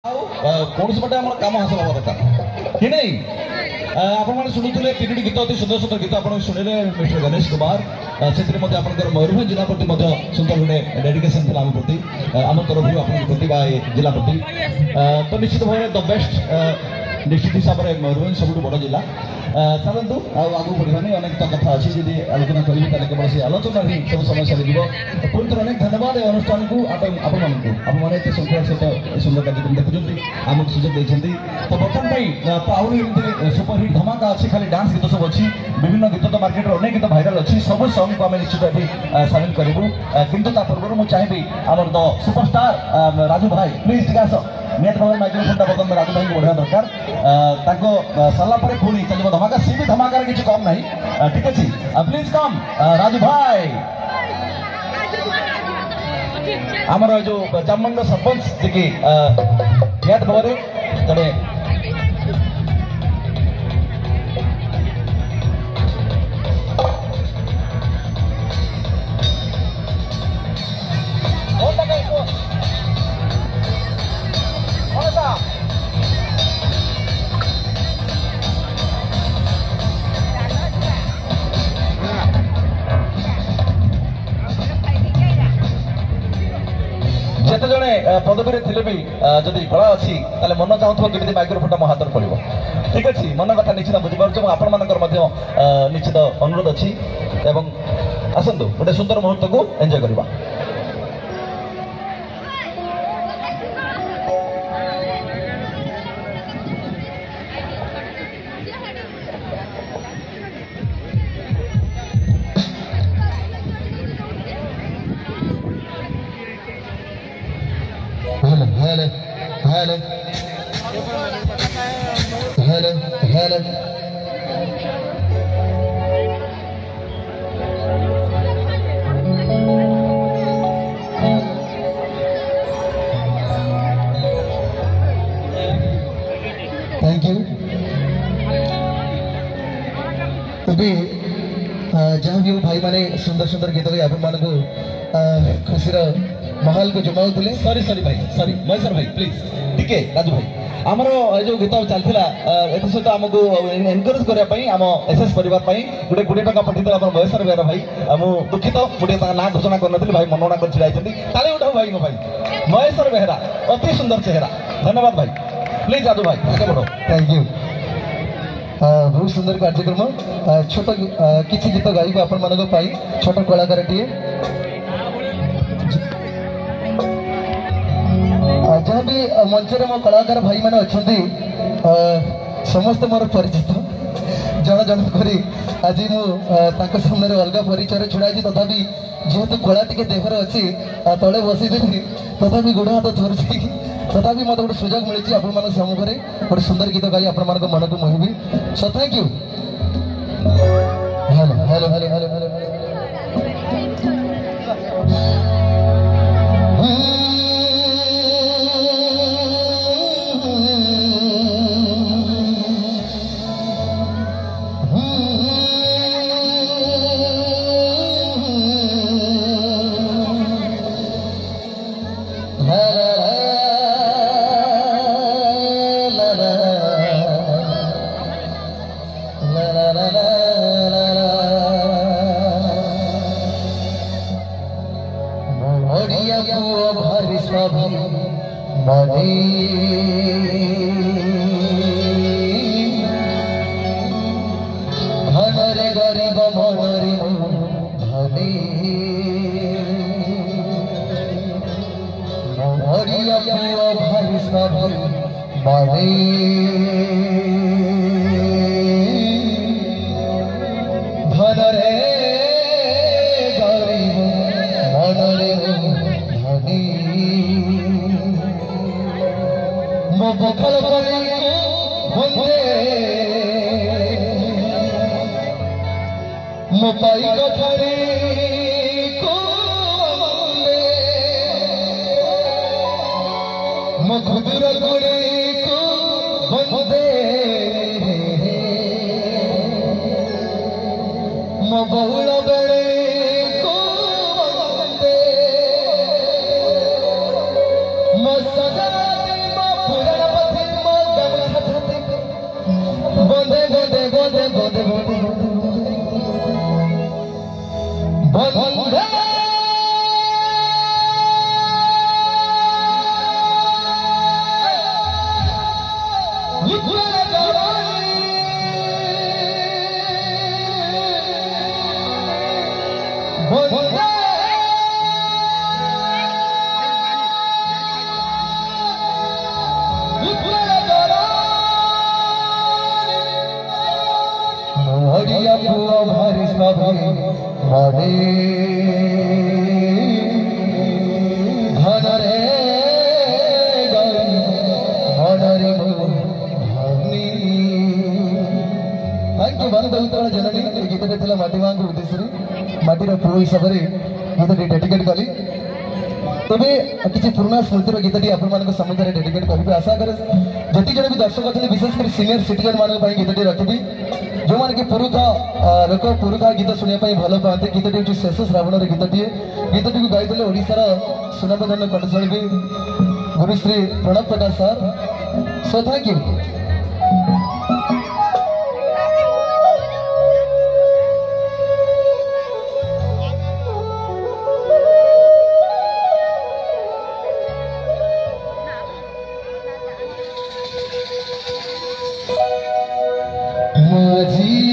कौन से आम कम हासिल हवा दरकार कि नहीं आपण शुणुले तीन गीत अति सुंदर सुंदर गीत आप शुणिले मिस्टर गणेश कुमार से मयूरभ जिला प्रति सुंदर गोटे डेडिकेशन था आम प्रति आम तरफ आप प्रति जिला प्रति तो निश्चित भाव द बेस्ट डिस्ट्रिक्ट हिसाब से मयूरभ सब बड़ जिला चलतु आगे बढ़ानी अनेक कथा अच्छी जी आलोचना करी केवल से आलोचना ही सब समय सारी पुणी थर अनेक धन्यवाद अनुष्ठान को आपने एत श्रृंखला सहित सुंदर कार्यक्रम देखुं आमको सुजोग देते तो बर्तमान सुपरहिट धमाका अच्छी खाली डांस गीत सब अच्छी विभिन्न गीत तो मार्केट अनेक गीत भाइराल अच्छी सब सॉन्ग को आम निश्चित ये सामिल करूँ किंतु पूर्व मुझे चाहिए आम द सुपरस्टार राजू भाई प्लीज टिके आस निहत भाव माइक्रोफोन बर्तमान राजू भाई को बढ़िया दरकार सारा पुणी चलो धमाका सी भी धमाकार किसी कम ना ठीक अच्छे प्लीज कम राजू भाई आमर जो जामंड सरपंच जी निहत भाव जड़े जिते जड़े पदवी थे भी जदि कला अच्छी मन चाहूँ कि माइक्रोफोन मो हाथ पड़ो ठीक अच्छे मन कथा निश्चित बुझीपार आपण मान निश्चित अनुरोध अच्छी आसतु गोटे सुंदर मुहूर्त को एंजॉय करवा Hello, hello, hello, hello. Thank you. अभी जहाँ भी भाई माने सुंदर सुंदर गीत गाई आपण मानक खुशी माहौल को जमाऊ थे सॉरी सॉरी भाई सॉरी महेश्वर भाई प्लीज टिके राजू भाई आमर जो गीत चलता ए सहित आमको एनकरेज करने आम एसएस परिवार गोटे 20 टका पठे आप महेश्वर बेहरा भाई मुझे दुखित मुझे ना घोषणा कर भाई मनोना कर छिड़ा ताली उठाऊ भाई भाई महेश्वर बेहरा अति सुंदर चेहरा धन्यवाद भाई प्लीज राजू भाई आगे बढ़ो थैंक यू बहुत सुंदर कार्यक्रम छोट किसी गीत गायक आपण मान छोट कलाकार टीए जहाँ भी मंचर मो कलाकार भाई मैंने अच्छा समस्त मोर परिचित जन जन करी आज मुझे सामने अलग परिचय छुड़ाई तथापि जेहेतु कला टी देहर अच्छी तले बसईदेवी तथापि गोड़ हाथ थरुची तथापि मत गोटे सुजोग मिली आपण सम्मुखें गोटे सुंदर गीत गाई आपण मन को मोहिबी so thank you hello hello hello hello hello भनरे गरीब मनरे धनी मोहरिया पुआ भाई सब बने भनरे गरीब मनरे धनी मो बखल बने वंदे मो पाई कथरे को वंदे मो खुदर गुड़े को वंदे मो बहुल बेड़े को वंदे मो सदा মনে ঘনরে ঘনরে ভাবনি ଆଜ୍ଞା ବାନଦଳିତଳ ଜନନୀ ଏ ଗୀତଟି ଥିଲା ମାଟି ମାଙ୍କ ଉଦ୍ଦେଶ୍ୟରେ ମାଟିର ପୁଅ ହିସାବରେ ଗୀତଟି ଡେଡିକେଟ୍ କଲି ତେବେ କିଛି ପୁରୁଣା ସ୍ମୃତିର ଗୀତଟି ଆପଣମାନଙ୍କ ସମ୍ମୁଖରେ ଡେଡିକେଟ୍ କରିବି ଆଶା କରେ ଯେତିକି ଜଣ ବି ଦର୍ଶକ ଅଛନ୍ତି ବିଶେଷ କରି ସିନିୟର ସିଟିଜେନ୍ ମାନଙ୍କ ପାଇଁ ଗୀତଟି ରଖିବି ଯେଉଁମାନେ କି ପୁରୁଖା ଲୋକ ପୁରୁଖା ଗୀତ ଶୁଣିବା ପାଇଁ ଭଲ ପାଆନ୍ତି ଗୀତଟି ହେଉଛି ଶେଷ ଶ୍ରାବଣର ଗୀତଟିଏ ଗୀତଟିକୁ ଗାଇଥିଲେ ଓଡ଼ିଶାର ସୁନାମଧନ୍ୟ କଣ୍ଠଶିଳ୍ପୀ Gurushri Pranab Prakash sir show thank you माझी